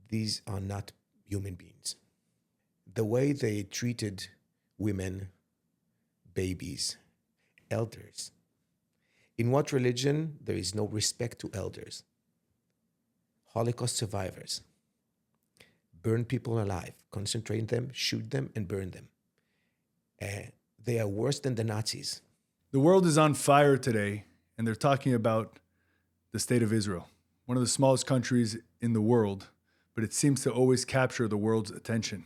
these are not human beings. The way they treated women, babies, elders. In what religion there is no respect to elders? Holocaust survivors. Burn people alive, concentrate them, shoot them, and burn them. They are worse than the Nazis. The world is on fire today, and they're talking about the state of Israel, one of the smallest countries in the world, but it seems to always capture the world's attention.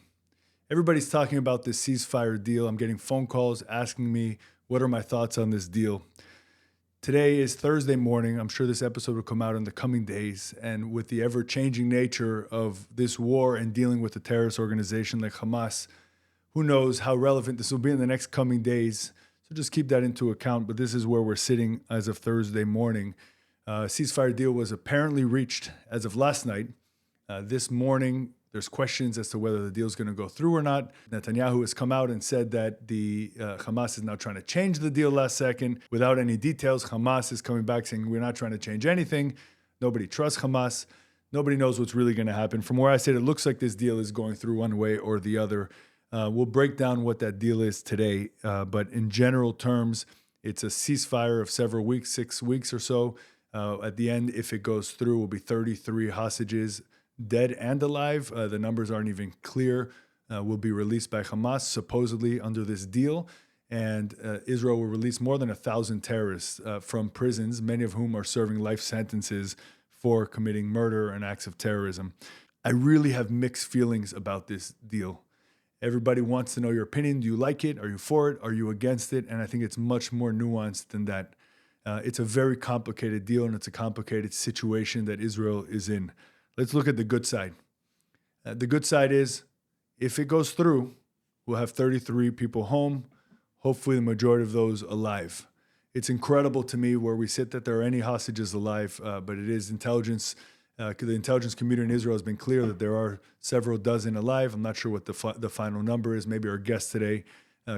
Everybody's talking about this ceasefire deal. I'm getting phone calls asking me, what are my thoughts on this deal? Today is Thursday morning. I'm sure this episode will come out in the coming days. And with the ever-changing nature of this war and dealing with a terrorist organization like Hamas, who knows how relevant this will be in the next coming days. So just keep that into account. But this is where we're sitting as of Thursday morning. Ceasefire deal was apparently reached as of last night. This morning, there's questions as to whether the deal is going to go through or not. Netanyahu has come out and said that the Hamas is now trying to change the deal last second without any details. Hamas is coming back saying, we're not trying to change anything. Nobody trusts Hamas. Nobody knows what's really going to happen. From where I sit, it looks like this deal is going through one way or the other. We'll break down what that deal is today. But in general terms, it's a ceasefire of several weeks, 6 weeks or so. At the end, if it goes through, will be 33 hostages, dead and alive. The numbers aren't even clear. Will be released by Hamas, supposedly under this deal. And Israel will release more than 1,000 terrorists from prisons, many of whom are serving life sentences for committing murder and acts of terrorism. I really have mixed feelings about this deal. Everybody wants to know your opinion. Do you like it? Are you for it? Are you against it? And I think it's much more nuanced than that. It's a very complicated deal, and it's a complicated situation that Israel is in. Let's look at the good side. The good side is, if it goes through, we'll have 33 people home, hopefully the majority of those alive. It's incredible to me where we sit that there are any hostages alive, but it is intelligence. The intelligence community in Israel has been clear that there are several dozen alive. I'm not sure what the final number is. Maybe our guest today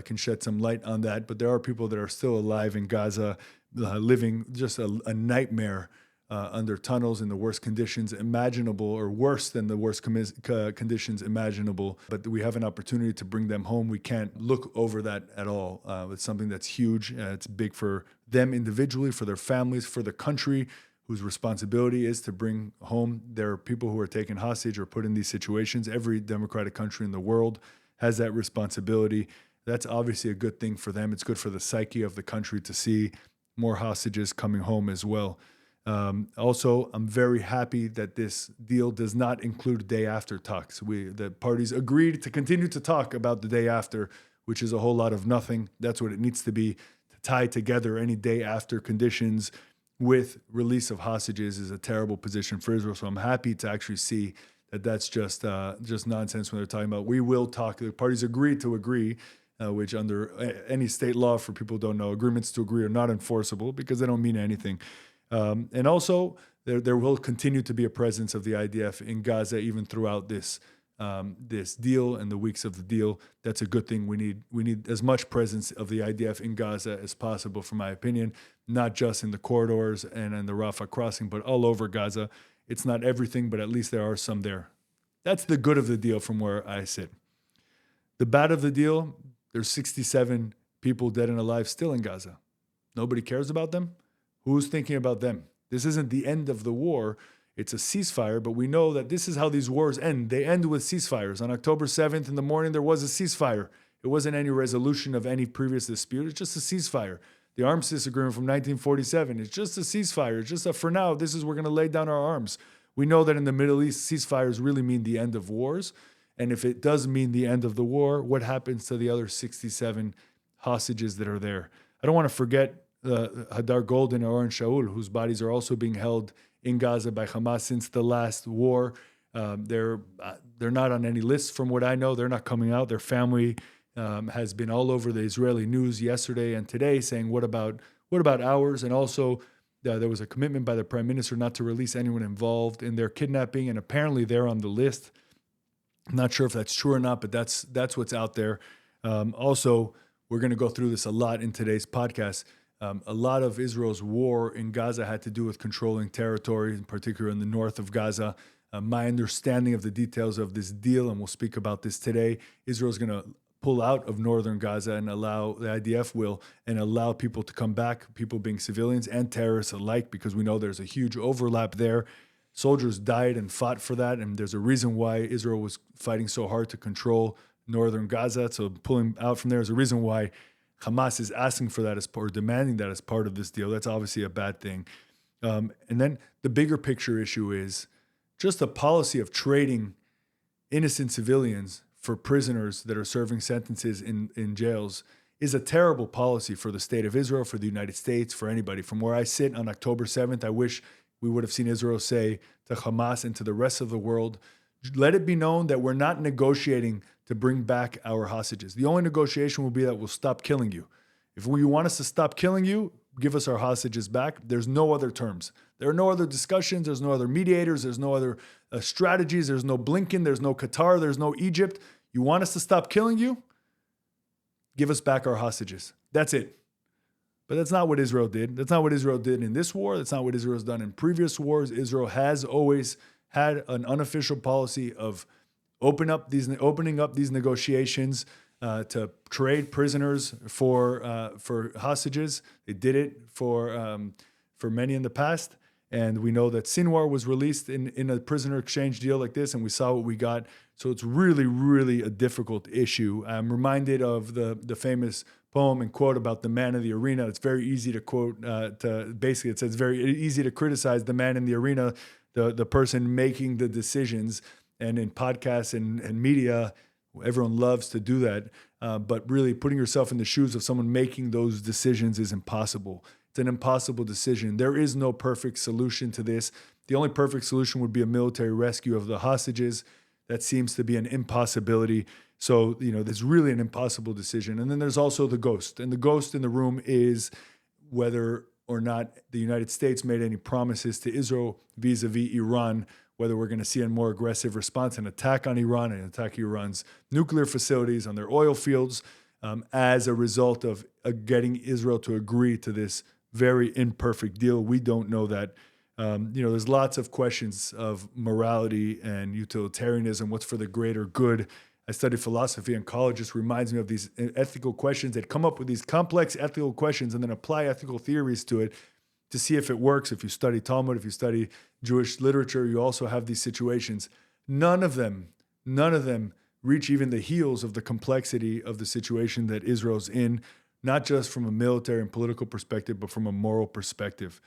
can shed some light on that. But there are people that are still alive in Gaza, living just a nightmare under tunnels in the worst conditions imaginable, or worse than the worst conditions imaginable. But we have an opportunity to bring them home. We can't look over that at all. It's something that's huge. It's big for them individually, for their families, for the country, whose responsibility is to bring home their people who are taken hostage or put in these situations. Every democratic country in the world has that responsibility. That's obviously a good thing for them. It's good for the psyche of the country to see more hostages coming home as well. Also, I'm very happy that this deal does not include day after talks. The parties agreed to continue to talk about the day after, which is a whole lot of nothing. That's what it needs to be. To tie together any day after conditions with release of hostages is a terrible position for Israel. So I'm happy to actually see that that's just nonsense when they're talking about, we will talk. The parties agreed to agree, which under any state law, for people who don't know, agreements to agree are not enforceable because they don't mean anything. And also, there will continue to be a presence of the IDF in Gaza even throughout this deal and the weeks of the deal. That's a good thing. We need as much presence of the IDF in Gaza as possible, from my opinion, not just in the corridors and in the Rafah crossing, but all over Gaza. It's not everything, but at least there are some there. That's the good of the deal from where I sit. The bad of the deal, there's 67 people dead and alive still in Gaza. Nobody cares about them. Who's thinking about them? This isn't the end of the war. It's a ceasefire, but we know that this is how these wars end. They end with ceasefires. On October 7th in the morning, there was a ceasefire. It wasn't any resolution of any previous dispute. It's just a ceasefire. The armistice agreement from 1947, it's just a ceasefire. It's just for now, we're going to lay down our arms. We know that in the Middle East, ceasefires really mean the end of wars. And if it does mean the end of the war, what happens to the other 67 hostages that are there? I don't want to forget Hadar Goldin and Oren Shaul, whose bodies are also being held in Gaza by Hamas since the last war. They're not on any list from what I know. They're not coming out. Their family has been all over the Israeli news yesterday and today saying, what about ours? And also there was a commitment by the prime minister not to release anyone involved in their kidnapping, and apparently they're on the list. I'm not sure if that's true or not, but that's what's out there. Also, we're going to go through this a lot in today's podcast. A lot of Israel's war in Gaza had to do with controlling territory, in particular in the north of Gaza. my understanding of the details of this deal, and we'll speak about this today, Israel's going to pull out of northern Gaza and allow, the IDF will, and allow people to come back, people being civilians and terrorists alike, because we know there's a huge overlap there. Soldiers died and fought for that, and there's a reason why Israel was fighting so hard to control northern Gaza. So pulling out from there is a reason why Hamas is asking for that or demanding that as part of this deal. That's obviously a bad thing. And then the bigger picture issue is just the policy of trading innocent civilians for prisoners that are serving sentences in jails is a terrible policy for the state of Israel, for the United States, for anybody. From where I sit on October 7th, I wish we would have seen Israel say to Hamas and to the rest of the world, let it be known that we're not negotiating to bring back our hostages. The only negotiation will be that we'll stop killing you. If you want us to stop killing you, give us our hostages back. There's no other terms. There are no other discussions. There's no other mediators. There's no other strategies. There's no Blinken. There's no Qatar. There's no Egypt. You want us to stop killing you? Give us back our hostages. That's it. But that's not what Israel did. That's not what Israel did in this war. That's not what Israel's done in previous wars. Israel has always had an unofficial policy of opening up these negotiations to trade prisoners for hostages. They did it for many in the past, and we know that Sinwar was released in a prisoner exchange deal like this, and we saw what we got. So it's really, really a difficult issue. I'm reminded of the famous poem and quote about the man in the arena. It's very easy to quote. Basically, it says very easy to criticize the man in the arena, the person making the decisions. And in podcasts and media, everyone loves to do that. But really putting yourself in the shoes of someone making those decisions is impossible. It's an impossible decision. There is no perfect solution to this. The only perfect solution would be a military rescue of the hostages. That seems to be an impossibility. So, there's really an impossible decision. And then there's also the ghost. And the ghost in the room is whether or not the United States made any promises to Israel vis-a-vis Iran, whether we're going to see a more aggressive response, an attack on Iran and attack Iran's nuclear facilities, on their oil fields, as a result of getting Israel to agree to this very imperfect deal. We don't know that. There's lots of questions of morality and utilitarianism, what's for the greater good. I studied philosophy in college. Just reminds me of these ethical questions. They'd come up with these complex ethical questions and then apply ethical theories to it to see if it works. If you study Talmud, if you study Jewish literature, you also have these situations. None of them reach even the heels of the complexity of the situation that Israel's in, not just from a military and political perspective, but from a moral perspective.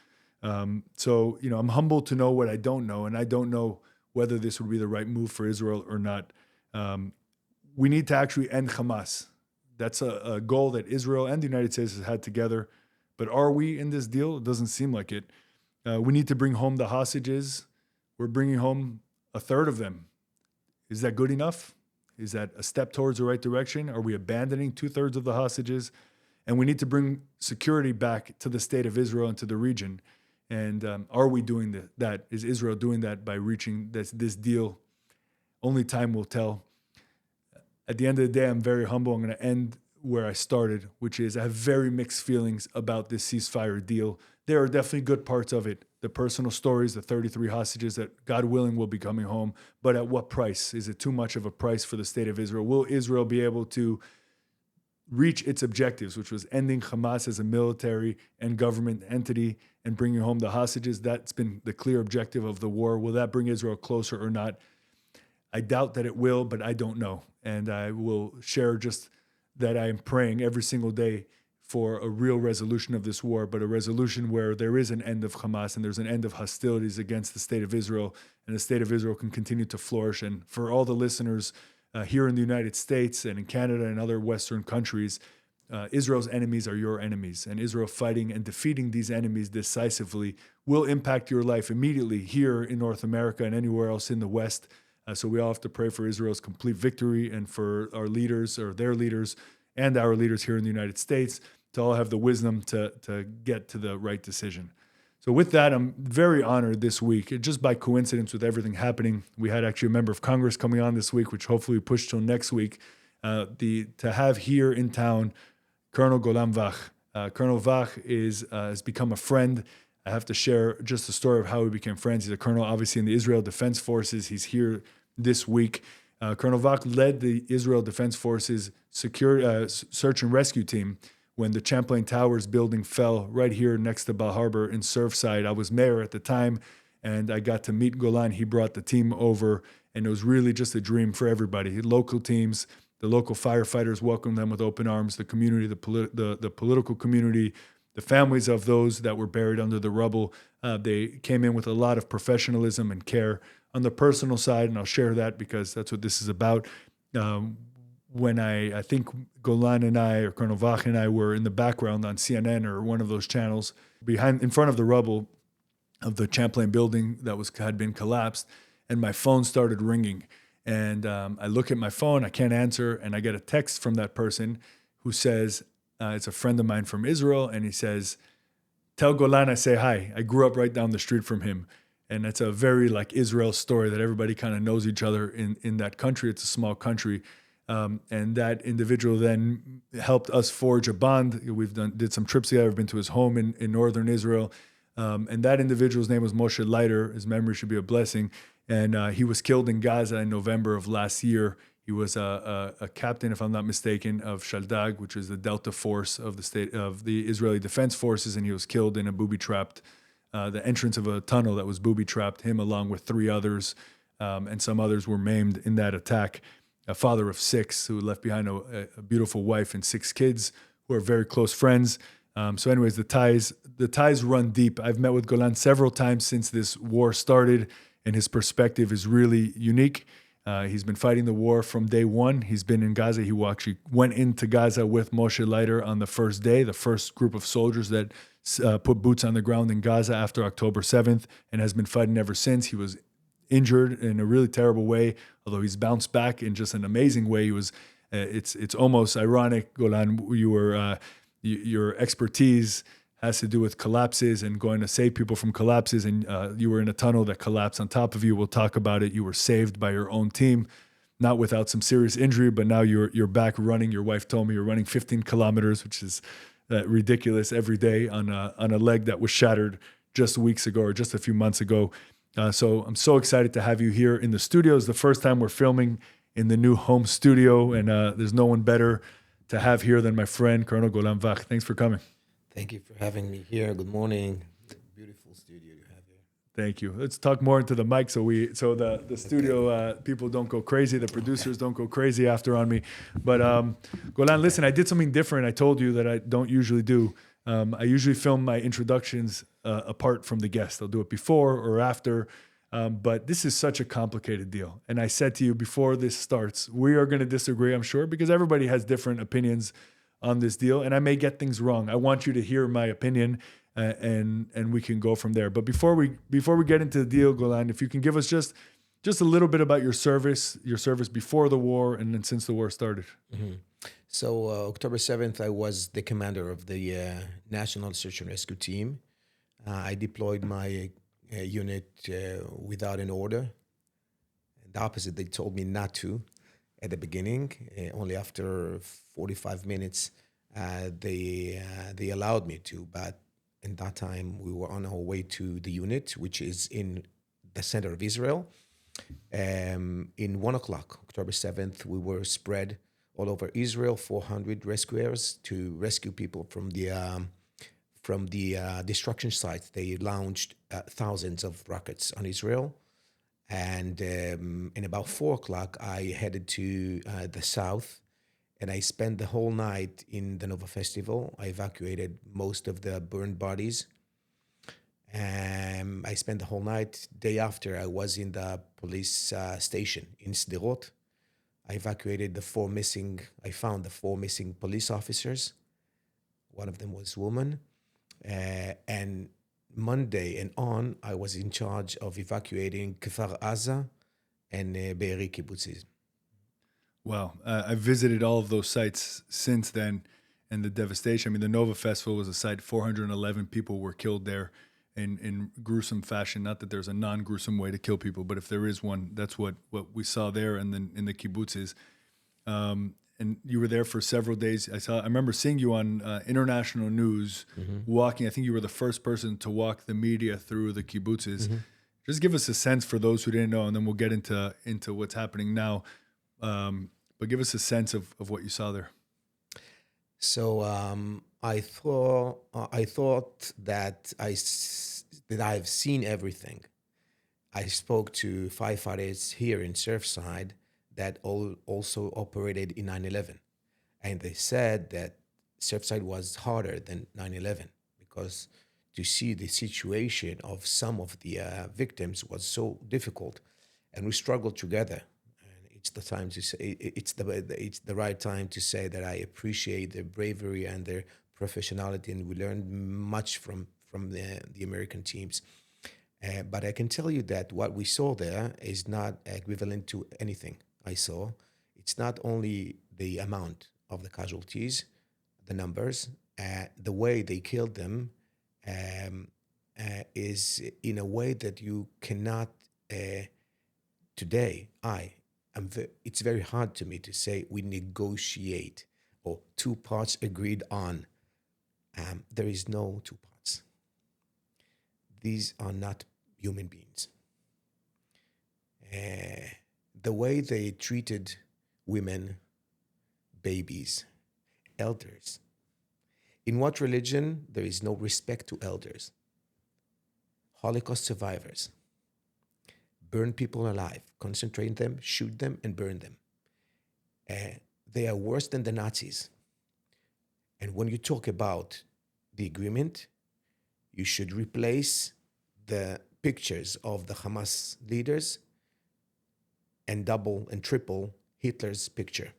So I'm humbled to know what I don't know, and I don't know whether this would be the right move for Israel or not. We need to actually end Hamas. That's a goal that Israel and the United States has had together. But are we in this deal? It doesn't seem like it. We need to bring home the hostages. We're bringing home a third of them. Is that good enough? Is that a step towards the right direction? Are we abandoning 2/3 of the hostages? And we need to bring security back to the state of Israel and to the region. And are we doing that? Is Israel doing that by reaching this deal? Only time will tell. At the end of the day, I'm very humble. I'm going to end where I started, which is I have very mixed feelings about this ceasefire deal. There are definitely good parts of it. The personal stories, the 33 hostages that, God willing, will be coming home. But at what price? Is it too much of a price for the state of Israel? Will Israel be able to reach its objectives, which was ending Hamas as a military and government entity and bringing home the hostages? That's been the clear objective of the war. Will that bring Israel closer or not? I doubt that it will, but I don't know. And I will share just that I am praying every single day for a real resolution of this war, but a resolution where there is an end of Hamas and there's an end of hostilities against the state of Israel, and the state of Israel can continue to flourish. And for all the listeners here in the United States and in Canada and other Western countries, Israel's enemies are your enemies, and Israel fighting and defeating these enemies decisively will impact your life immediately here in North America and anywhere else in the West. So we all have to pray for Israel's complete victory, and for our leaders or their leaders and our leaders here in the United States to all have the wisdom to get to the right decision. So with that, I'm very honored this week, just by coincidence with everything happening. We had actually a member of Congress coming on this week, which hopefully we push till next week, to have here in town Colonel Golan Vach. Colonel Vach has become a friend. I have to share just the story of how we became friends. He's a colonel, obviously, in the Israel Defense Forces. He's here this week. Colonel Vach led the Israel Defense Forces search and rescue team when the Champlain Towers building fell right here next to Bal Harbor in Surfside. I was mayor at the time, and I got to meet Golan. He brought the team over, and it was really just a dream for everybody. Local teams, the local firefighters welcomed them with open arms, the community, the political community, the families of those that were buried under the rubble. They came in with a lot of professionalism and care. On the personal side, and I'll share that because that's what this is about, when I think Golan and I, or Colonel Vach and I, were in the background on CNN or one of those channels in front of the rubble of the Champlain building that had been collapsed, and my phone started ringing. And I look at my phone, I can't answer, and I get a text from that person who says, it's a friend of mine from Israel, and he says, "Tell Golan I say hi. I grew up right down the street from him." And it's a very like Israel story that everybody kind of knows each other in that country. It's a small country. And that individual then helped us forge a bond. Did some trips together. I've been to his home in northern Israel. And that individual's name was Moshe Leiter. His memory should be a blessing. And he was killed in Gaza in November of last year. He was a captain, if I'm not mistaken, of Shaldag, which is the Delta Force of the Israeli Defense Forces, and he was killed in a booby-trapped, the entrance of a tunnel that was booby-trapped. Him along with 3 others, and some others were maimed in that attack. A father of 6 who left behind a beautiful wife and 6 kids who are very close friends. So anyways, the ties run deep. I've met with Golan several times since this war started, and his perspective is really unique. He's been fighting the war from day one. He's been in Gaza. He actually went into Gaza with Moshe Leiter on the first day, the first group of soldiers that put boots on the ground in Gaza after October 7th, and has been fighting ever since. He was injured in a really terrible way, although he's bounced back in just an amazing way. He was. It's almost ironic, Golan. Your expertise has to do with collapses and going to save people from collapses, and you were in a tunnel that collapsed on top of you. We'll talk about it. You were saved by your own team, not without some serious injury, but now you're back running. Your wife told me you're running 15 kilometers, which is ridiculous, every day on a leg that was shattered just weeks ago or just a few months ago. So I'm so excited to have you here in the studio. It's the first time we're filming in the new home studio, and there's no one better to have here than my friend, Colonel Golan Vach. Thanks for coming. Thank you for having me here. Good morning. Beautiful studio you have here. Thank you. Let's talk more into the mic so the studio people don't go crazy. The producers don't go crazy after on me. But Golan, listen, I did something different. I told you that I don't usually do. I usually film my introductions apart from the guest. I'll do it before or after. But this is such a complicated deal. And I said to you before this starts, we are going to disagree, I'm sure, because everybody has different opinions on this deal, and I may get things wrong. I want you to hear my opinion, and we can go from there. But before we get into the deal, Golan, if you can give us just a little bit about your service before the war and then since the war started. Mm-hmm. So October 7th, I was the commander of the National Search and Rescue Team. I deployed my unit without an order. The opposite, they told me not to at the beginning. Only after 45 minutes, they allowed me to. But in that time, we were on our way to the unit, which is in the center of Israel. In 1 o'clock, October 7th, we were spread all over Israel, 400 rescuers to rescue people from the destruction sites. They launched thousands of rockets on Israel. And in about 4 o'clock, I headed to the south, and I spent the whole night in the Nova Festival. I evacuated most of the burned bodies. I spent the whole night. Day after, I was in the police station in Sderot. I found the 4 missing police officers. One of them was a woman. And Monday and on, I was in charge of evacuating Kfar Aza and Be'eri Kibbutzim. Wow. I've visited all of those sites since then, and the devastation. I mean, the Nova Festival was a site, 411 people were killed there in gruesome fashion. Not that there's a non-gruesome way to kill people, but if there is one, that's what we saw there and then in the kibbutzes. and you were there for several days. I remember seeing you on international news walking. I think you were the first person to walk the media through the kibbutzes. Just give us a sense for those who didn't know, and then we'll get into what's happening now. But give us a sense of what you saw there. So I thought that I've seen everything. I spoke to firefighters here in Surfside that also operated in 9/11, and they said that Surfside was harder than 9/11 because to see the situation of some of the victims was so difficult, and we struggled together. And it's the time to say it's the right time to say that I appreciate their bravery and their professionality, and we learned much from the American teams. But I can tell you that what we saw there is not equivalent to anything I saw. It's not only the amount of the casualties, the numbers, the way they killed them is in a way that you cannot. Today, it's very hard to me to say we negotiate or two parts agreed on. There is no two parts. These are not human beings. The way they treated women, babies, elders. In what religion there is no respect to elders? Holocaust survivors. Burn people alive, concentrate them, shoot them, and burn them. They are worse than the Nazis. And when you talk about the agreement, you should replace the pictures of the Hamas leaders and double and triple Hitler's picture.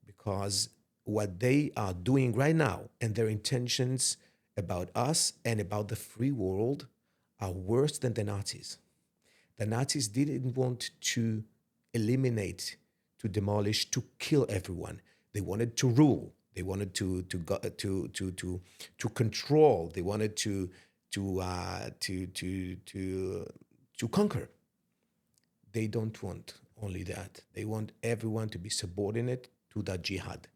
Because what they are doing right now and their intentions about us and about the free world are worse than the Nazis. The Nazis didn't want to eliminate, to demolish, to kill everyone. They wanted to rule. They wanted to control. They wanted to conquer. They don't want only that. They want everyone to be subordinate to the jihad.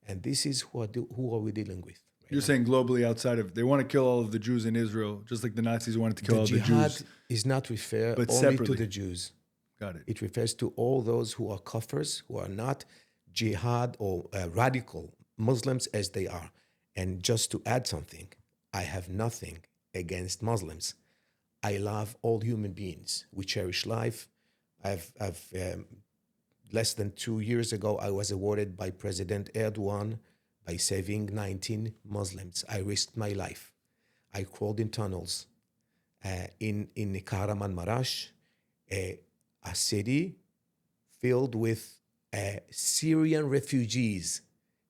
And this is who are we dealing with? Right You're now. saying globally outside of, they want to kill all of the Jews in Israel, just like the Nazis wanted to kill all the Jews. Jihad is not referred but only separately to the Jews. Got it. It refers to all those who are kafirs, who are not jihad or radical Muslims as they are. And just to add something, I have nothing against Muslims. I love all human beings. We cherish life. I've less than 2 years ago, I was awarded by President Erdogan by saving 19 Muslims. I risked my life. I crawled in tunnels in Kahraman Marash, a city filled with Syrian refugees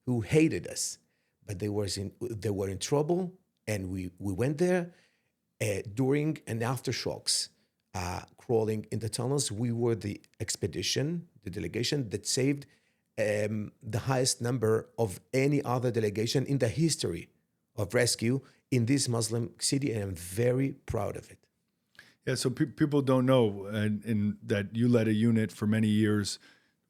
who hated us, but they were in trouble, and we went there during and after shocks, crawling in the tunnels. We were the expedition, the delegation that saved the highest number of any other delegation in the history of rescue in this Muslim city, and I'm very proud of it. Yeah, so people don't know and that you led a unit for many years,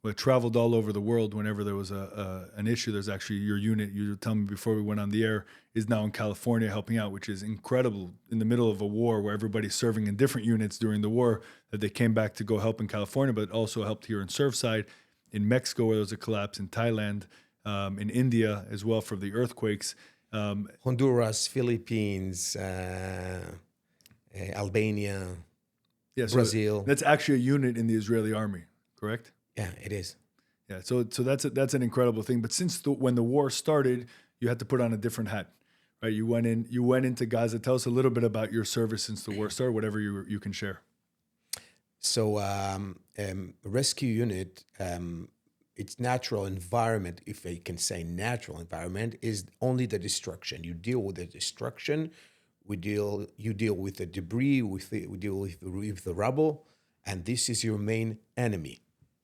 but traveled all over the world whenever there was an issue. There's actually your unit, you were telling me before we went on the air, is now in California helping out, which is incredible in the middle of a war where everybody's serving in different units during the war, that they came back to go help in California, but also helped here in Surfside, in Mexico where there was a collapse, in Thailand, in India as well for the earthquakes. Honduras, Philippines, Albania, Yeah, so Brazil. That's actually a unit in the Israeli army, correct? Yeah, it is. Yeah, so that's an incredible thing. But since when the war started, you had to put on a different hat, right? You went into Gaza. Tell us a little bit about your service since the war started, whatever you can share. So rescue unit, its natural environment, if I can say natural environment, is only the destruction. You deal with the destruction. You deal with the debris. We deal with the rubble, and this is your main enemy.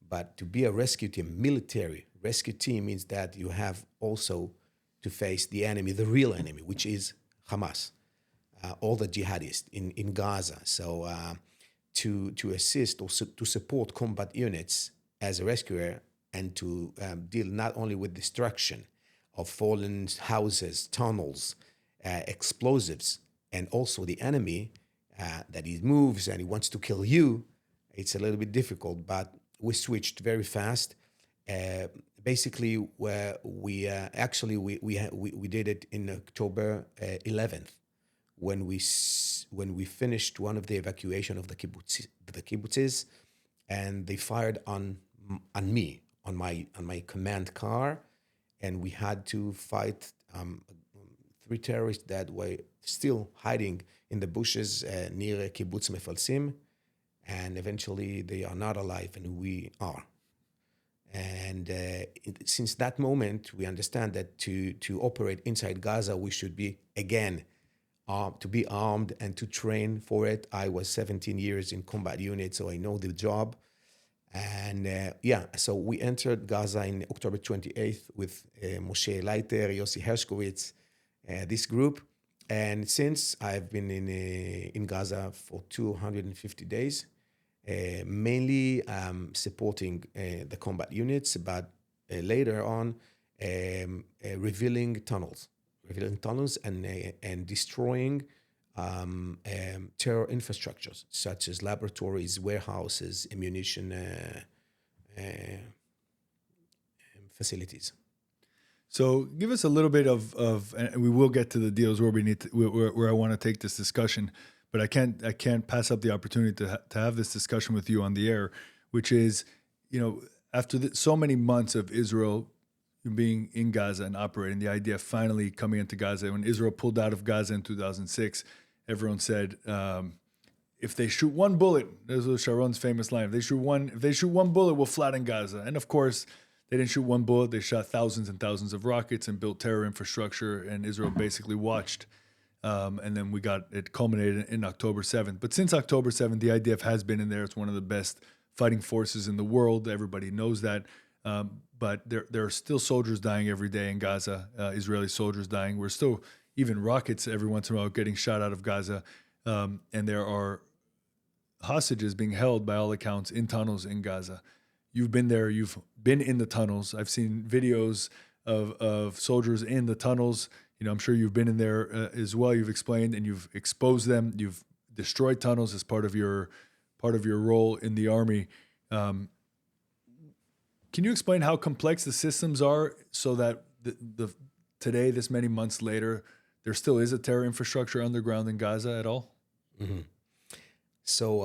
But to be a rescue team, military rescue team, means that you have also to face the enemy, the real enemy, which is Hamas, all the jihadists in Gaza. So to assist or to support combat units as a rescuer, and to deal not only with destruction of fallen houses, tunnels, explosives, and also the enemy that he moves and he wants to kill you, it's a little bit difficult. But we switched very fast. Uh, Basically, where we actually we did it in October 11th when we finished one of the evacuation of the kibbutzes, and they fired on me on my command car, and we had to fight three terrorists that were still hiding in the bushes near kibbutz Mefalsim, and eventually they are not alive, and we are. And since that moment, we understand that to operate inside Gaza, we should be again to be armed and to train for it. I was 17 years in combat unit, so I know the job. And so we entered Gaza in October 28th with Moshe Leiter, Yossi Hershkovitz, this group. And since I've been in Gaza for 250 days, mainly supporting the combat units, but later on revealing tunnels and destroying terror infrastructures such as laboratories, warehouses, ammunition facilities. So give us a little bit of and we will get to the deals where we need to, where I want to take this discussion, but I can't pass up the opportunity to have this discussion with you on the air, which is, after so many months of Israel being in Gaza and operating, the IDF finally coming into Gaza. When Israel pulled out of Gaza in 2006, everyone said, if they shoot one bullet, this was Sharon's famous line, if they shoot one bullet, we'll flatten Gaza. And of course, they didn't shoot one bullet. They shot thousands and thousands of rockets and built terror infrastructure, and Israel basically watched. And then it culminated in October 7th. But since October 7th, the IDF has been in there. It's one of the best fighting forces in the world. Everybody knows that. But there are still soldiers dying every day in Gaza, Israeli soldiers dying. We're still, even rockets every once in a while getting shot out of Gaza. And there are hostages being held, by all accounts, in tunnels in Gaza. You've been there. You've been in the tunnels. I've seen videos of soldiers in the tunnels. I'm sure you've been in there as well. You've explained and you've exposed them. You've destroyed tunnels as part of your role in the army. Can you explain how complex the systems are so that today, this many months later, there still is a terror infrastructure underground in Gaza at all? Mm-hmm. So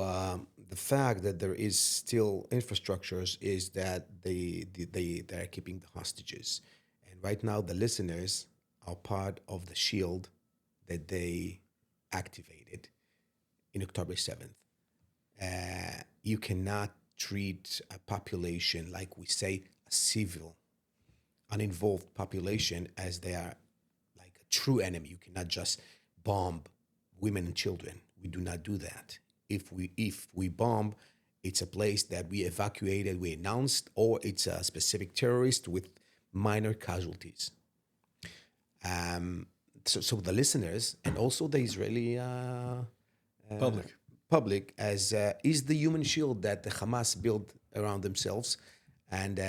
the fact that there is still infrastructures is that they are keeping the hostages. And right now, the listeners are part of the shield that they activated in October 7th. You cannot treat a population, like we say, a civil, uninvolved population, as they are like a true enemy. You cannot just bomb women and children. We do not do that. If we bomb, it's a place that we evacuated, we announced, or it's a specific terrorist with minor casualties. So the listeners and also the Israeli public as is the human shield that the Hamas built around themselves, and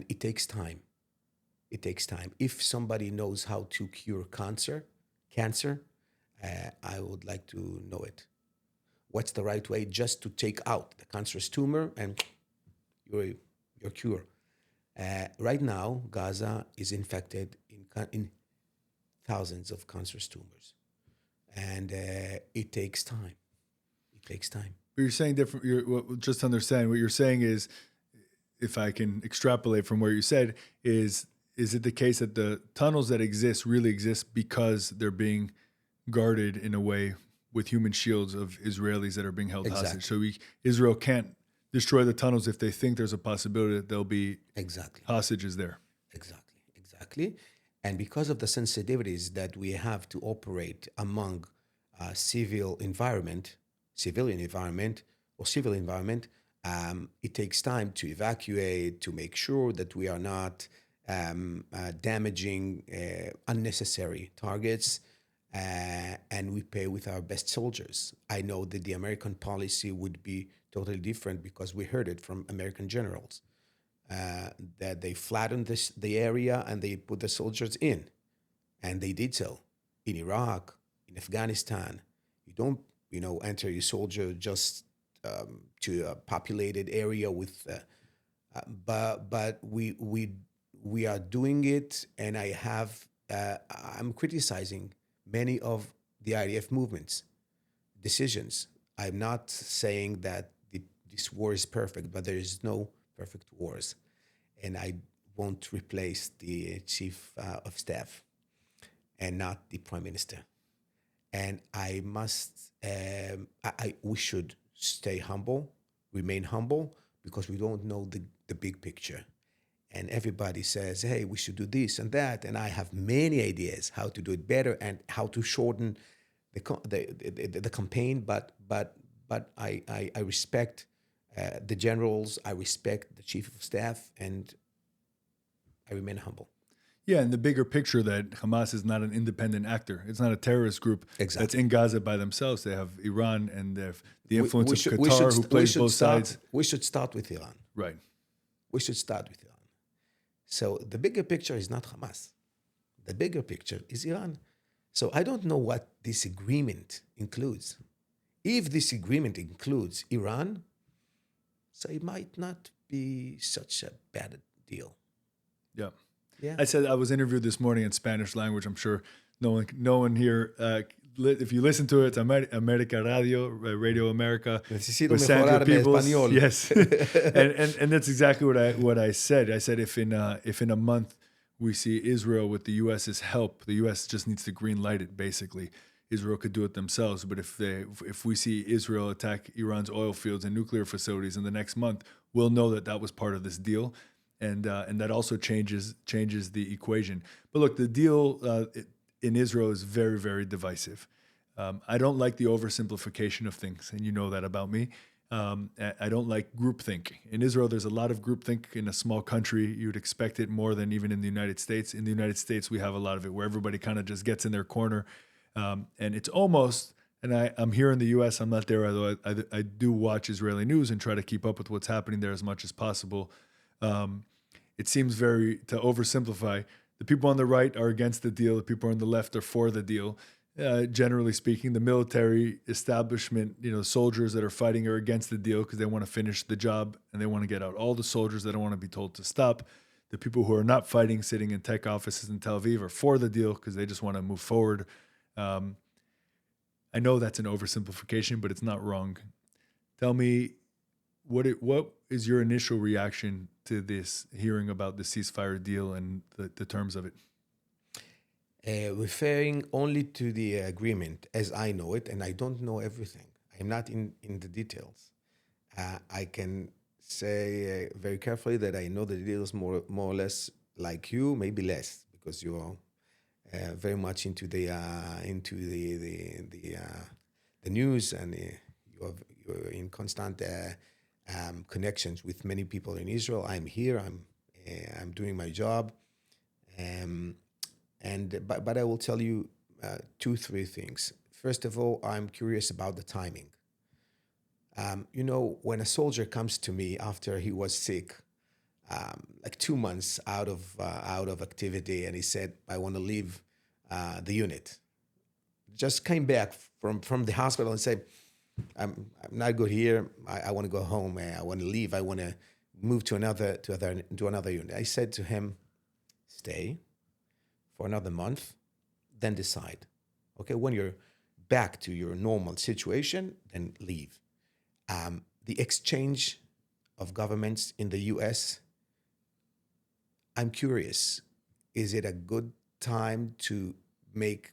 it takes time. It takes time. If somebody knows how to cure cancer, I would like to know it. What's the right way? Just to take out the cancerous tumor and your cure. Right now, Gaza is infected in thousands of cancerous tumors, and it takes time. It takes time. But you're saying different. Just to understand, what you're saying is, if I can extrapolate from where you said, is it the case that the tunnels that exist really exist because they're being guarded in a way with human shields of Israelis that are being held hostage? So Israel can't destroy the tunnels if they think there's a possibility that there'll be hostages there. Exactly. And because of the sensitivities that we have to operate among civilian environment, it takes time to evacuate, to make sure that we are not damaging unnecessary targets, and we pay with our best soldiers. I know that the American policy would be totally different because we heard it from American generals. that they flattened the area and they put the soldiers in. And they did so in Iraq, in Afghanistan. You don't, enter your soldier just to a populated area with, but we are doing it, and I'm criticizing many of the IDF movements decisions. I'm not saying that this war is perfect, but there is no perfect wars, and I won't replace the chief of staff and not the prime minister. And I must, we should stay humble, remain humble, because we don't know the big picture. And everybody says, hey, we should do this and that. And I have many ideas how to do it better and how to shorten the campaign. But I respect the generals, I respect the chief of staff, and I remain humble. Yeah, and the bigger picture that Hamas is not an independent actor. It's not a terrorist group that's in Gaza by themselves. They have Iran and the influence of Qatar, who plays both sides. We should start with Iran. Right. We should start with Iran. So the bigger picture is not Hamas. The bigger picture is Iran. So I don't know what this agreement includes. If this agreement includes Iran, so it might not be such a bad deal. Yeah. Yeah. I was interviewed this morning in Spanish language. I'm sure no one here, if you listen to it, it's America Radio, Radio America. Necesito with Sandra mejorarme Peebles. español. Yes. and that's exactly what I said. I said if in a month we see Israel with the U.S.'s help, the U.S. just needs to green light it, basically. Israel could do it themselves. But if we see Israel attack Iran's oil fields and nuclear facilities in the next month, we'll know that was part of this deal. And that also changes the equation. But look, the deal in Israel is very, very divisive. I don't like the oversimplification of things, and you know that about me. I don't like groupthink. In Israel, there's a lot of groupthink. In a small country, you'd expect it more than even in the United States. In the United States, we have a lot of it where everybody kind of just gets in their corner. And it's almost, and I'm here in the U.S., I'm not there, although I do watch Israeli news and try to keep up with what's happening there as much as possible. It seems to oversimplify. The people on the right are against the deal. The people on the left are for the deal. Generally speaking, the military establishment, soldiers that are fighting are against the deal because they want to finish the job and they want to get out. All the soldiers that don't want to be told to stop. The people who are not fighting, sitting in tech offices in Tel Aviv, are for the deal because they just want to move forward. I know that's an oversimplification, but it's not wrong. Tell me, what is your initial reaction to this, hearing about the ceasefire deal and the terms of it? Referring only to the agreement as I know it, and I don't know everything. I'm not in the details. I can say very carefully that I know the details more or less like you, maybe less, because you are very much into the news, and you're in constant connections with many people in Israel. I'm here. I'm doing my job, but I will tell you 2-3 things. First of all, I'm curious about the timing. When a soldier comes to me after he was sick, like 2 months out of activity, and he said, "I want to leave the unit," just came back from the hospital and said, I'm not good here. I want to go home. I want to leave. I want to move to another unit. I said to him, "Stay for another month, then decide. Okay, when you're back to your normal situation, then leave." The exchange of governments in the U.S., I'm curious, is it a good time to make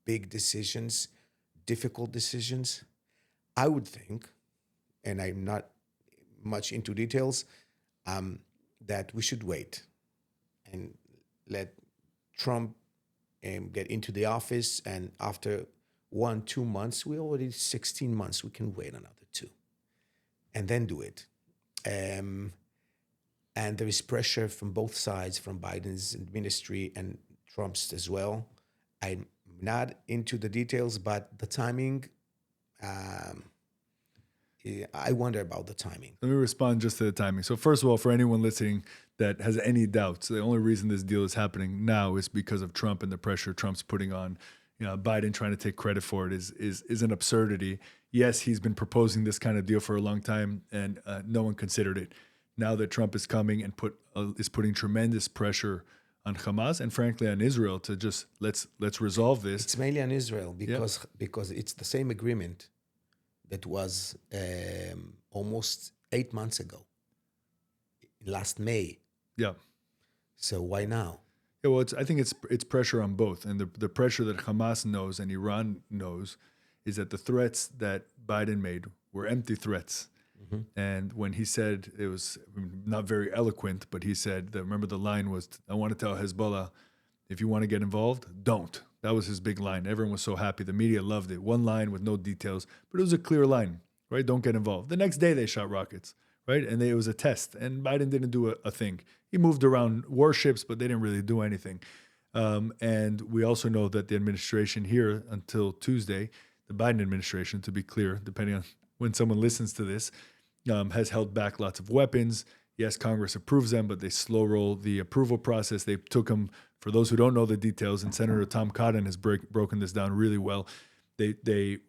big decisions, difficult decisions? I would think, and I'm not much into details, that we should wait and let Trump get into the office, and after 1-2 months, we're already 16 months, we can wait another 2 and then do it. And there is pressure from both sides, from Biden's ministry and Trump's as well. I'm not into the details, but the timing I wonder about the timing. Let me respond just to the timing. So first of all, for anyone listening that has any doubts, the only reason this deal is happening now is because of Trump and the pressure Trump's putting on. Biden trying to take credit for it is an absurdity. Yes, he's been proposing this kind of deal for a long time, and no one considered it. Now that Trump is coming and is putting tremendous pressure on Hamas and frankly on Israel to just let's resolve this. It's mainly on Israel because it's the same agreement that was almost 8 months ago, last May. Yeah. So why now? Yeah, well, I think it's pressure on both, and the pressure that Hamas knows and Iran knows is that the threats that Biden made were empty threats. Mm-hmm. And when he said, it was not very eloquent, but he said that, remember the line was, I want to tell Hezbollah, if you want to get involved, don't. That was his big line. Everyone was so happy. The media loved it. One line with no details, but it was a clear line, right? Don't get involved. The next day they shot rockets, right? And it was a test, and Biden didn't do a thing. He moved around warships, but they didn't really do anything. And we also know that the administration here until Tuesday, the Biden administration, to be clear, depending on when someone listens to this, has held back lots of weapons. Yes, Congress approves them, but they slow roll the approval process. They took them, for those who don't know the details, and Senator Tom Cotton has broken this down really well. The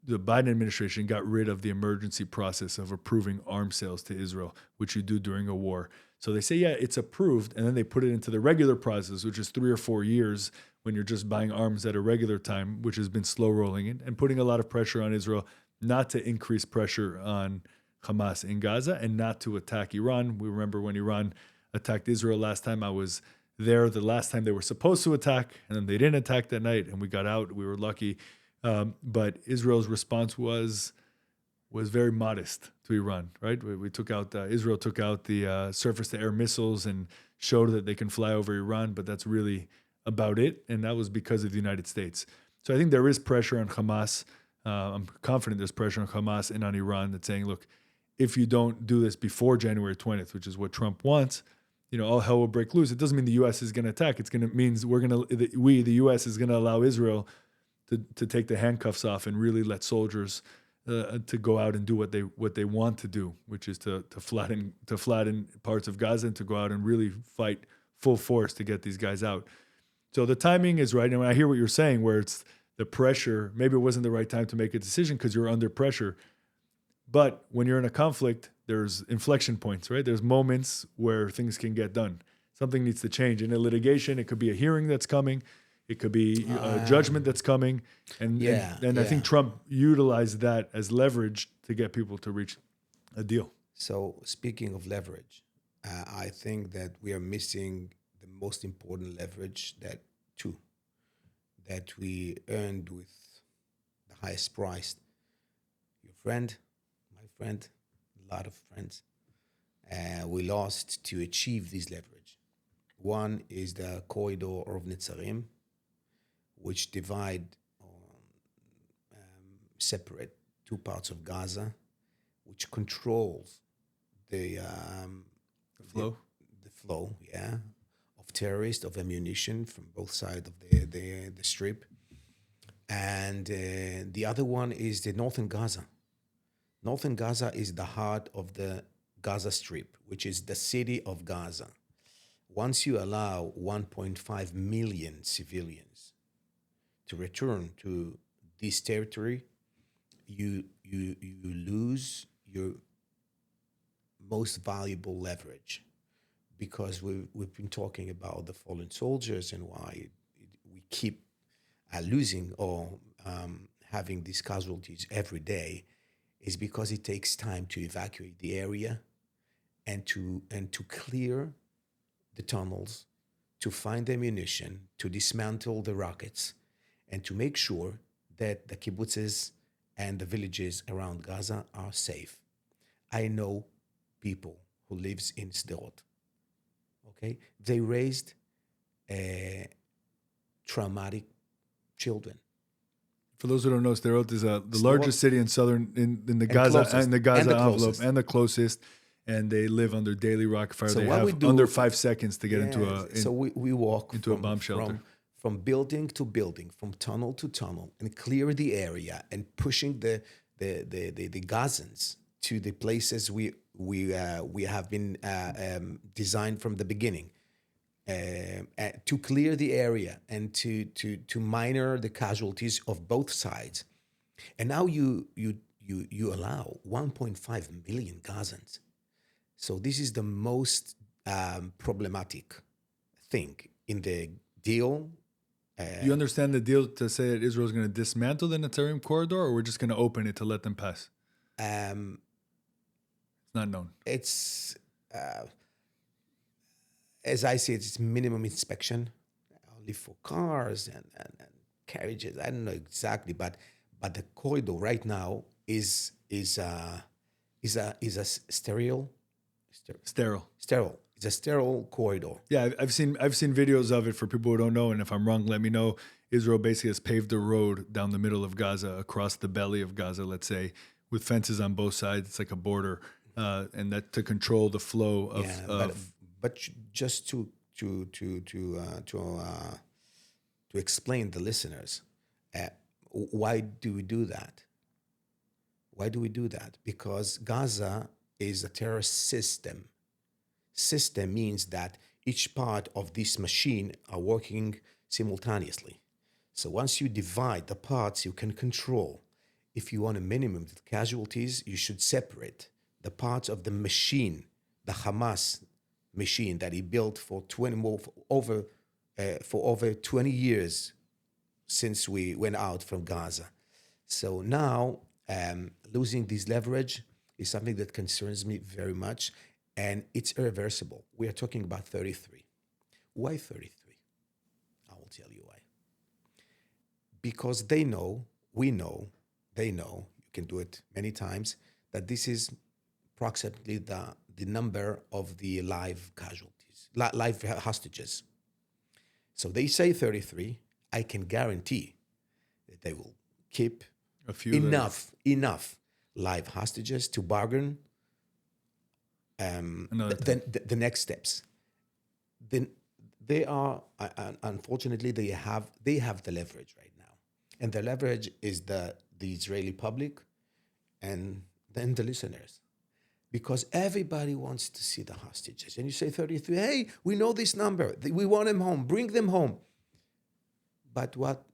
Biden administration got rid of the emergency process of approving arms sales to Israel, which you do during a war. So they say, yeah, it's approved, and then they put it into the regular process, which is 3 or 4 years when you're just buying arms at a regular time, which has been slow rolling it and putting a lot of pressure on Israel not to increase pressure on Hamas in Gaza and not to attack Iran. We remember when Iran attacked Israel last time. I was there the last time they were supposed to attack, and then they didn't attack that night, and we got out. We were lucky. But Israel's response was very modest to Iran, right? We took out, Israel took out the surface-to-air missiles and showed that they can fly over Iran, but that's really about it, and that was because of the United States. So I think there is pressure on Hamas. I'm confident there's pressure on Hamas and on Iran that's saying, look, if you don't do this before January 20th, which is what Trump wants, all hell will break loose. It doesn't mean the U.S. is going to attack. It's going to means the U.S. is going to allow Israel to take the handcuffs off and really let soldiers to go out and do what they want to do, which is to flatten parts of Gaza and to go out and really fight full force to get these guys out. So the timing is right. And I hear what you're saying, where it's the pressure. Maybe it wasn't the right time to make a decision because you're under pressure. But when you're in a conflict, there's inflection points, right? There's moments where things can get done. Something needs to change. In a litigation, it could be a hearing that's coming. It could be a judgment that's coming. And I think Trump utilized that as leverage to get people to reach a deal. So speaking of leverage, I think that we are missing the most important leverage that we earned with the highest price. Your friend, my friend, a lot of friends, we lost to achieve this leverage. One is the corridor of Netzarim, which separate 2 parts of Gaza, which controls the flow, of terrorists, of ammunition from both sides of the strip. And the other one is the northern Gaza. Northern Gaza is the heart of the Gaza Strip, which is the city of Gaza. Once you allow 1.5 million civilians to return to this territory, you lose your most valuable leverage, because we've been talking about the fallen soldiers and why we keep losing or having these casualties every day, is because it takes time to evacuate the area and to clear the tunnels, to find the ammunition, to dismantle the rockets, and to make sure that the kibbutzes and the villages around Gaza are safe. I know people who lives in Sderot. Okay, they raised traumatic children. For those who don't know, Sderot is the largest city in the Gaza envelope and the closest, and they live under daily rocket fire. So they have under 5 seconds to get we walk into a bomb shelter. From building to building, from tunnel to tunnel, and clear the area, and pushing the the Gazans to the places we have been designed from the beginning, to clear the area and to minor the casualties of both sides. And now you allow 1.5 million Gazans. So this is the most problematic thing in the deal. You understand the deal to say that Israel is going to dismantle the Netzarim corridor, or we're just going to open it to let them pass? It's not known. It's as I see it, it's minimum inspection, only for cars and carriages. I don't know exactly, but the corridor right now is a sterile. It's a sterile corridor. Yeah, I've seen videos of it for people who don't know, and if I'm wrong, let me know. Israel basically has paved a road down the middle of Gaza, across the belly of Gaza, let's say, with fences on both sides. It's like a border, and that to control the flow of. But just to explain the listeners, why do we do that? Why do we do that? Because Gaza is a terrorist system. System means that each part of this machine are working simultaneously. So once you divide the parts, you can control. If you want a minimum of casualties, you should separate the parts of the machine, the Hamas machine that he built for over 20 years since we went out from Gaza. So now losing this leverage is something that concerns me very much, and it's irreversible. We are talking about 33. Why 33? I will tell you why. Because they know, you can do it many times, that this is approximately the number of the live casualties, live hostages. So they say 33. I can guarantee that they will keep a few enough live hostages to bargain the next steps. Then they are unfortunately they have the leverage right now, and the leverage is the Israeli public and then the listeners, because everybody wants to see the hostages. And you say 33. Hey, we know this number. We want them home. Bring them home. But what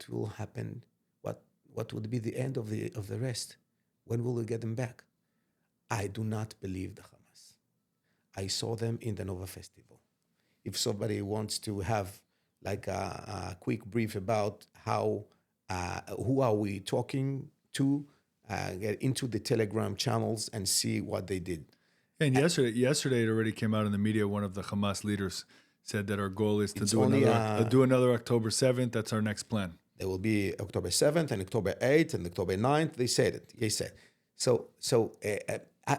will happen? What would be the end of the rest? When will we get them back? I do not believe the Hamas. I saw them in the Nova Festival. If somebody wants to have like a quick brief about how who are we talking to, get into the Telegram channels and see what they did. And yesterday it already came out in the media. One of the Hamas leaders said that our goal is to do another October 7th. That's our next plan. There will be October 7th and October 8th and October 9th. They said. So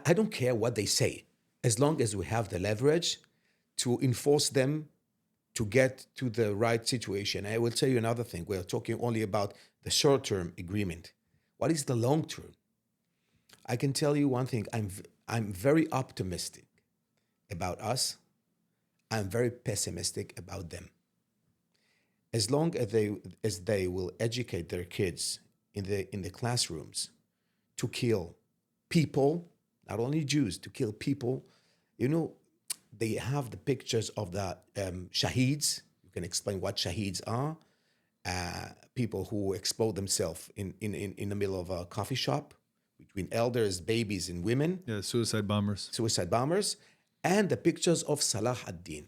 I don't care what they say, as long as we have the leverage to enforce them to get to the right situation. I will tell you another thing. We're talking only about the short-term agreement. What is the long-term? I can tell you one thing. I'm very optimistic about us. I'm very pessimistic about them. As long as they will educate their kids in the classrooms to kill people, not only Jews, to kill people. They have the pictures of the shaheeds. You can explain what shaheeds are. People who explode themselves in the middle of a coffee shop between elders, babies, and women. Yeah, suicide bombers. And the pictures of Salah ad-Din.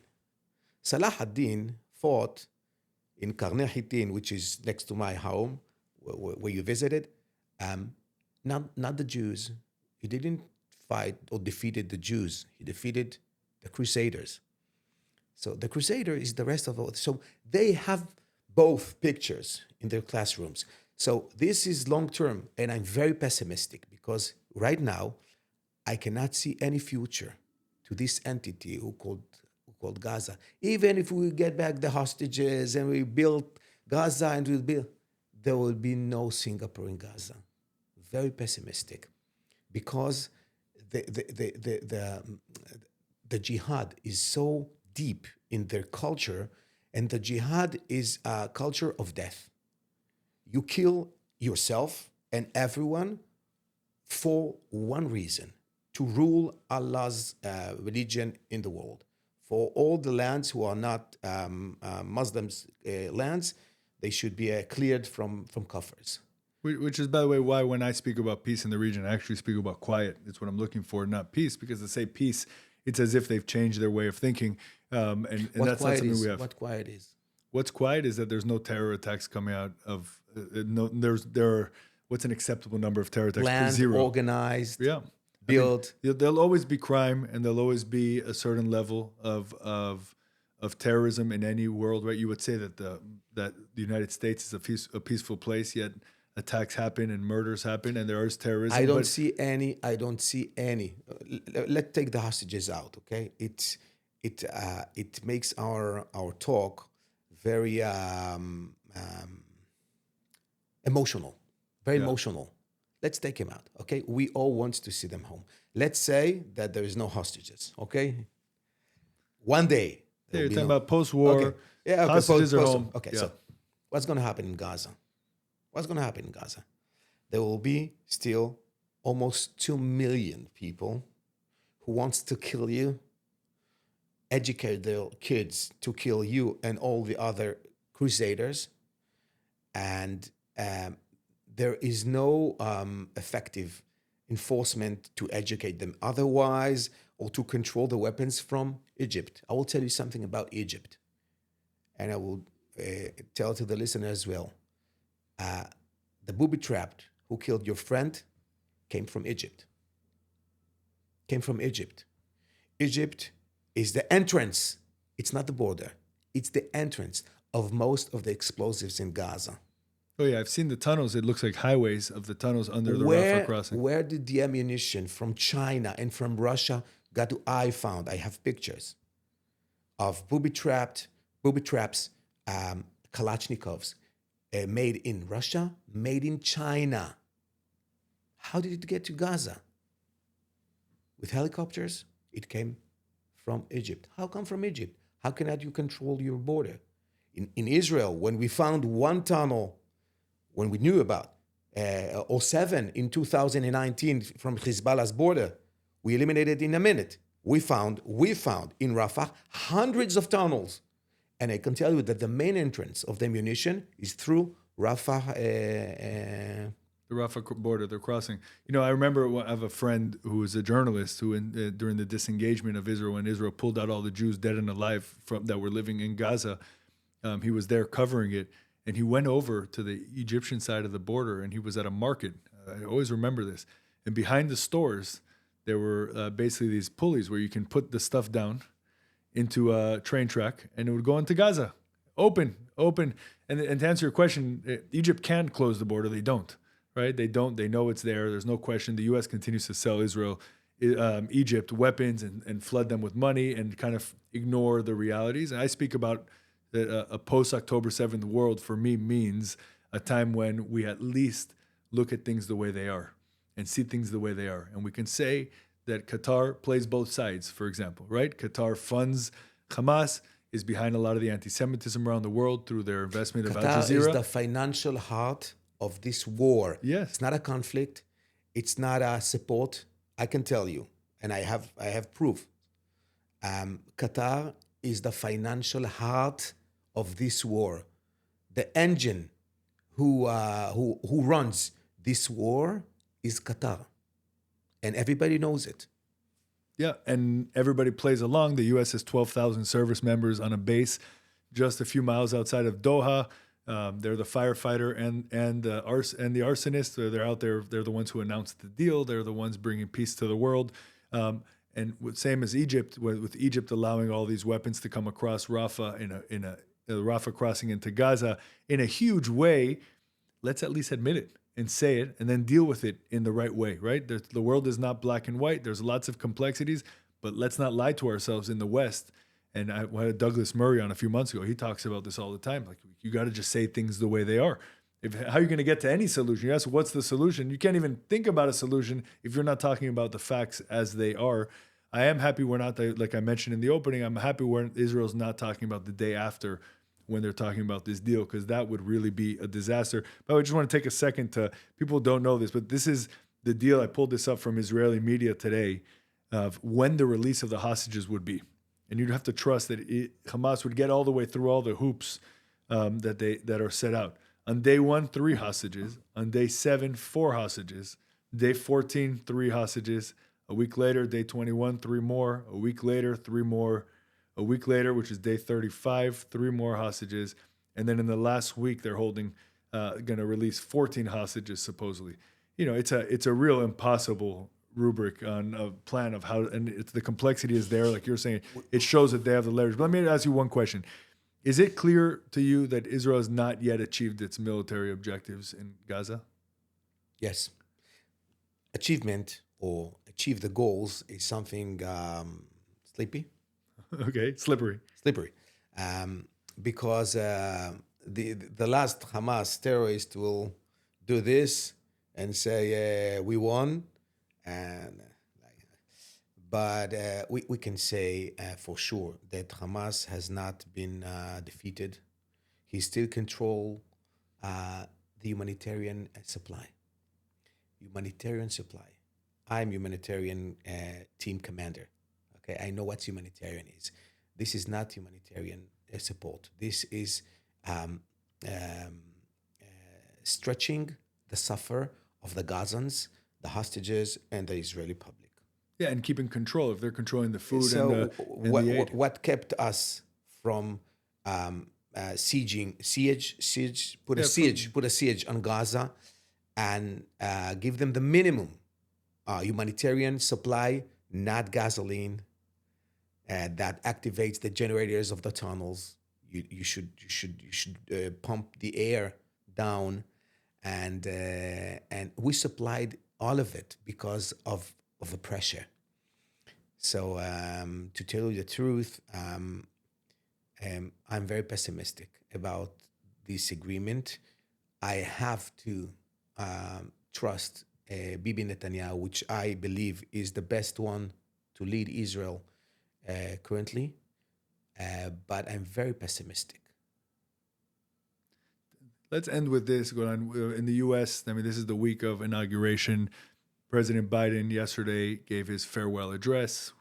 Salah ad-Din fought in Karneh Hittin, which is next to my home, where you visited. Not the Jews. He didn't fight or defeated the Jews. He defeated the Crusaders. So the Crusader is the rest of all. So they have both pictures in their classrooms. So this is long term, and I'm very pessimistic because right now I cannot see any future to this entity who called Gaza. Even if we get back the hostages and we build Gaza and there will be no Singapore in Gaza. Very pessimistic, because the jihad is so deep in their culture, and the jihad is a culture of death. You kill yourself and everyone for one reason: to rule Allah's religion in the world. For all the lands who are not Muslims' lands, they should be cleared from kafirs. Which is, by the way, why when I speak about peace in the region, I actually speak about quiet. It's what I'm looking for, not peace, because to say peace, it's as if they've changed their way of thinking. And that's not something we have. What quiet is? What's quiet is that there's no terror attacks coming out of, what's an acceptable number of terror attacks? Land, Zero. organized, Yeah. built. I mean, there'll always be crime, and there'll always be a certain level of terrorism in any world, right? You would say that the United States is a peaceful place, yet attacks happen and murders happen, and there is terrorism. I don't see any. Let's take the hostages out, okay? It makes our talk very emotional, very emotional. Let's take him out, okay? We all want to see them home. Let's say that there is no hostages, okay? One day. You're talking about post-war. Okay. Yeah, okay. Hostages are home. Okay, Yeah. so what's going to happen in Gaza? What's going to happen in Gaza? There will be still almost 2 million people who wants to kill you, educate their kids to kill you and all the other crusaders, and there is no effective enforcement to educate them otherwise or to control the weapons from Egypt. I will tell you something about Egypt, and I will tell to the listener as well. The booby-trapped who killed your friend came from Egypt. Egypt is the entrance. It's not the border. It's the entrance of most of the explosives in Gaza. Oh, yeah. I've seen the tunnels. It looks like highways of the tunnels under the Rafah crossing. Where did the ammunition from China and from Russia got to? I have pictures of booby traps, Kalashnikovs, made in Russia, made in China. How did it get to Gaza? With helicopters? It came from Egypt. How come from Egypt? How cannot you control your border? In Israel, when we found one tunnel, when we knew about 07 in 2019 from Hezbollah's border, we eliminated in a minute. We found in Rafah hundreds of tunnels. And I can tell you that the main entrance of the ammunition is through Rafah. The Rafah border, they're crossing. You know, I remember I have a friend who was a journalist who, during the disengagement of Israel, when Israel pulled out all the Jews dead and alive that were living in Gaza, he was there covering it. And he went over to the Egyptian side of the border, and he was at a market. I always remember this. And behind the stores, there were basically these pulleys where you can put the stuff down into a train track, and it would go into Gaza. Open. And to answer your question, Egypt can close the border. They don't, right? They don't. They know it's there. There's no question. The U.S. continues to sell Egypt weapons and flood them with money and kind of ignore the realities. And I speak about that a post-October 7th world for me means a time when we at least look at things the way they are and see things the way they are. And we can say that Qatar plays both sides, for example, right? Qatar funds Hamas, is behind a lot of the anti-Semitism around the world through their investment of Al Jazeera. Qatar is the financial heart of this war. Yes. It's not a conflict. It's not a support. I can tell you, and I have proof. Qatar is the financial heart of this war. The engine who runs this war is Qatar, and everybody knows it. Yeah, and everybody plays along. The U.S. has 12,000 service members on a base just a few miles outside of Doha. They're the firefighter and the arsonist. They're out there. They're the ones who announced the deal. They're the ones bringing peace to the world. And same as Egypt, with Egypt allowing all these weapons to come across Rafah in a Rafah crossing into Gaza in a huge way. Let's at least admit it and say it, and then deal with it in the right way, right? The world is not black and white. There's lots of complexities, but let's not lie to ourselves in the West. And I had Douglas Murray on a few months ago. He talks about this all the time. Like, you got to just say things the way they are. How are you going to get to any solution? You ask, what's the solution? You can't even think about a solution if you're not talking about the facts as they are. I am happy we're not, like I mentioned in the opening, I'm happy Israel's not talking about the day after when they're talking about this deal, because that would really be a disaster. But I just want to take a second to, people don't know this, but this is the deal. I pulled this up from Israeli media today of when the release of the hostages would be, and you'd have to trust that Hamas would get all the way through all the hoops that are set out. On day 1, 3 hostages. On day 7, 4 hostages. Day 14, 3 hostages. A week later, day 21, 3 more. A week later, 3 more. A week later, which is day 35, 3 more hostages. And then in the last week, they're going to release 14 hostages, supposedly. It's a real impossible rubric on a plan of how, and the complexity is there. Like you're saying, it shows that they have the leverage. But let me ask you one question. Is it clear to you that Israel has not yet achieved its military objectives in Gaza? Yes. Achievement or achieve the goals is something sleepy. Okay, slippery. Because the last Hamas terrorist will do this and say we won, but we can say for sure that Hamas has not been defeated. He still control the humanitarian supply. I'm humanitarian team commander. Okay, I know what humanitarian is. This is not humanitarian support. This is stretching the suffer of the Gazans, the hostages, and the Israeli public. Yeah, and keeping control if they're controlling the food So and the aid. what kept us from put a siege on Gaza and give them the minimum humanitarian supply, not gasoline, that activates the generators of the tunnels. You should pump the air down, and we supplied all of it because of the pressure. So to tell you the truth, I'm very pessimistic about this agreement. I have to trust Bibi Netanyahu, which I believe is the best one to lead Israel currently, but I'm very pessimistic. Let's end with this. Golan. In the U.S., I mean, this is the week of inauguration. President Biden yesterday gave his farewell address.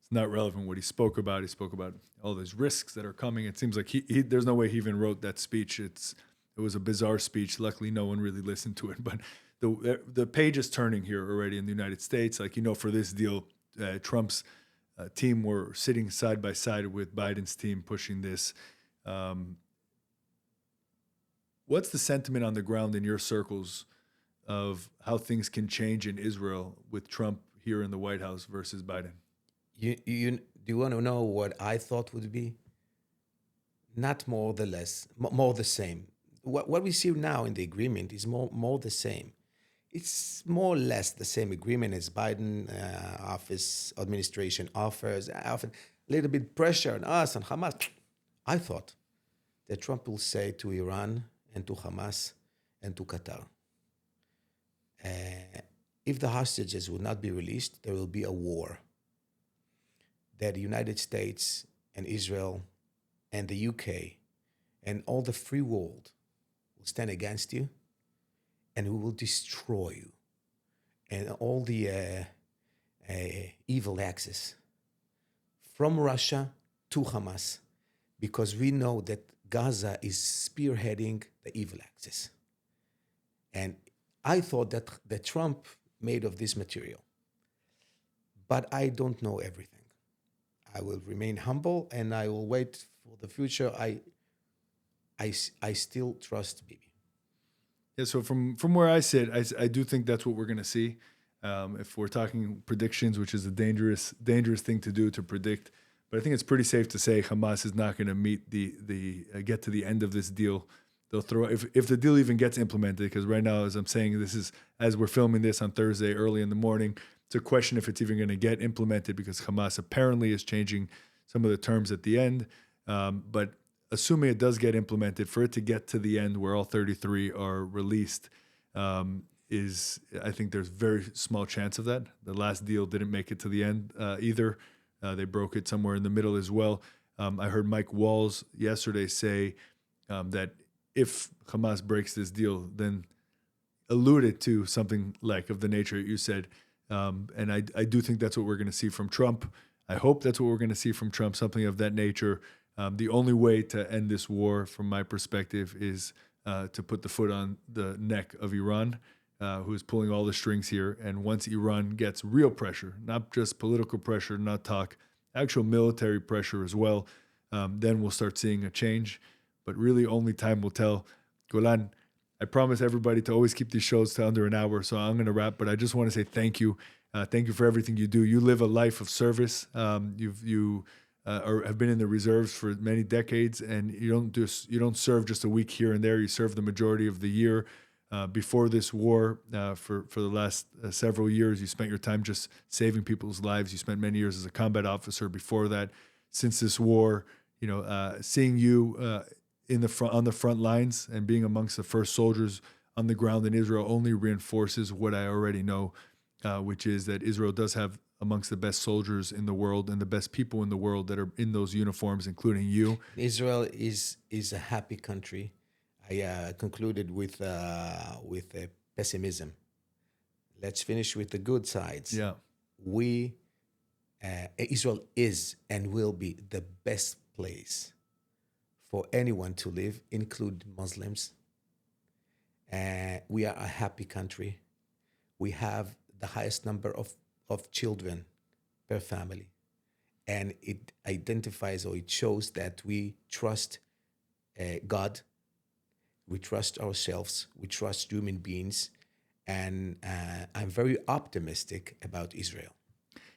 It's not relevant what he spoke about. He spoke about all those risks that are coming. It seems like there's no way he even wrote that speech. It was a bizarre speech. Luckily, no one really listened to it. But the page is turning here already in the United States. Like, for this deal, Trump's team were sitting side by side with Biden's team pushing this. What's the sentiment on the ground in your circles of how things can change in Israel with Trump here in the White House versus Biden? Do you want to know what I thought would be? Not more or less, more the same. What we see now in the agreement is more the same. It's more or less the same agreement as Biden administration offers. Often a little bit pressure on us and Hamas. I thought that Trump will say to Iran and to Hamas and to Qatar, if the hostages will not be released, there will be a war. That the United States and Israel and the UK and all the free world will stand against you, and we will destroy you and all the evil axis from Russia to Hamas, because we know that Gaza is spearheading the evil axis. And I thought that Trump made of this material, but I don't know everything. I will remain humble and I will wait for the future. I still trust Bibi. Yeah, so from where I sit, I do think that's what we're going to see. If we're talking predictions, which is a dangerous thing to do, to predict, but I think it's pretty safe to say Hamas is not going to meet get to the end of this deal. They'll throw if the deal even gets implemented, because right now, as I'm saying, this is as we're filming this on Thursday early in the morning. It's a question if it's even going to get implemented, because Hamas apparently is changing some of the terms at the end. But assuming it does get implemented, for it to get to the end where all 33 are released, I think there's very small chance of that. The last deal didn't make it to the end either. They broke it somewhere in the middle as well. I heard Mike Walls yesterday say that if Hamas breaks this deal, then alluded to something like of the nature you said. And I do think that's what we're going to see from Trump. I hope that's what we're going to see from Trump, something of that nature. The only way to end this war, from my perspective, is to put the foot on the neck of Iran, who is pulling all the strings here. And once Iran gets real pressure, not just political pressure, not talk, actual military pressure as well, then we'll start seeing a change. But really, only time will tell. Golan, I promise everybody to always keep these shows to under an hour, so I'm going to wrap. But I just want to say thank you. Thank you for everything you do. You live a life of service. You have been in the reserves for many decades, and you don't serve just a week here and there. You serve the majority of the year. Before this war, for the last several years, you spent your time just saving people's lives. You spent many years as a combat officer before that. Since this war, seeing you on the front lines and being amongst the first soldiers on the ground in Israel only reinforces what I already know, which is that Israel does have amongst the best soldiers in the world and the best people in the world that are in those uniforms, including you. Israel is a happy country. I concluded with pessimism. Let's finish with the good sides. Yeah, Israel is and will be the best place for anyone to live, including Muslims. We are a happy country. We have the highest number of children per family. And it identifies, or it shows that we trust God, we trust ourselves, we trust human beings, and I'm very optimistic about Israel.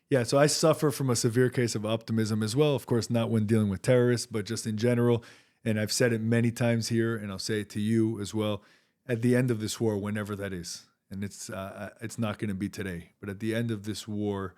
Yeah, so I suffer from a severe case of optimism as well. Of course, not when dealing with terrorists, but just in general. And I've said it many times here, and I'll say it to you as well. At the end of this war, whenever that is, and it's not going to be today, but at the end of this war,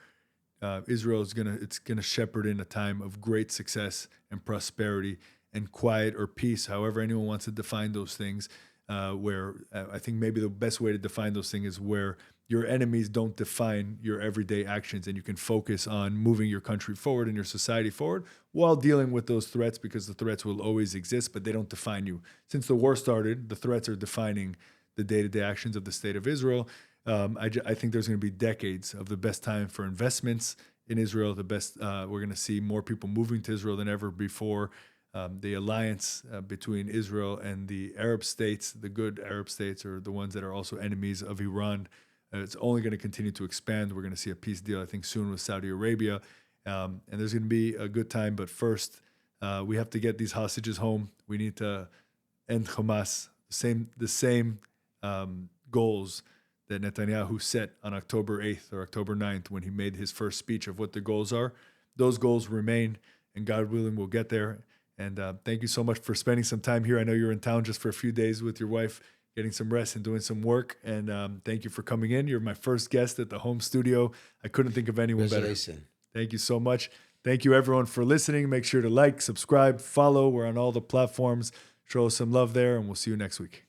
Israel is gonna shepherd in a time of great success and prosperity and quiet or peace, however anyone wants to define those things. Where I think maybe the best way to define those things is where your enemies don't define your everyday actions, and you can focus on moving your country forward and your society forward while dealing with those threats, because the threats will always exist, but they don't define you. Since the war started, the threats are defining the day-to-day actions of the state of Israel. I think there's going to be decades of the best time for investments in Israel. We're going to see more people moving to Israel than ever before. The alliance between Israel and the Arab states, the good Arab states, or the ones that are also enemies of Iran, it's only going to continue to expand. We're going to see a peace deal, I think, soon with Saudi Arabia. And there's going to be a good time. But first, we have to get these hostages home. We need to end Hamas. The same goals that Netanyahu set on October 8th or October 9th when he made his first speech of what the goals are. Those goals remain, and God willing, we'll get there. And thank you so much for spending some time here. I know you're in town just for a few days with your wife, getting some rest and doing some work. And thank you for coming in. You're my first guest at the home studio. I couldn't think of anyone better. Thank you so much. Thank you, everyone, for listening. Make sure to like, subscribe, follow. We're on all the platforms. Show us some love there, and we'll see you next week.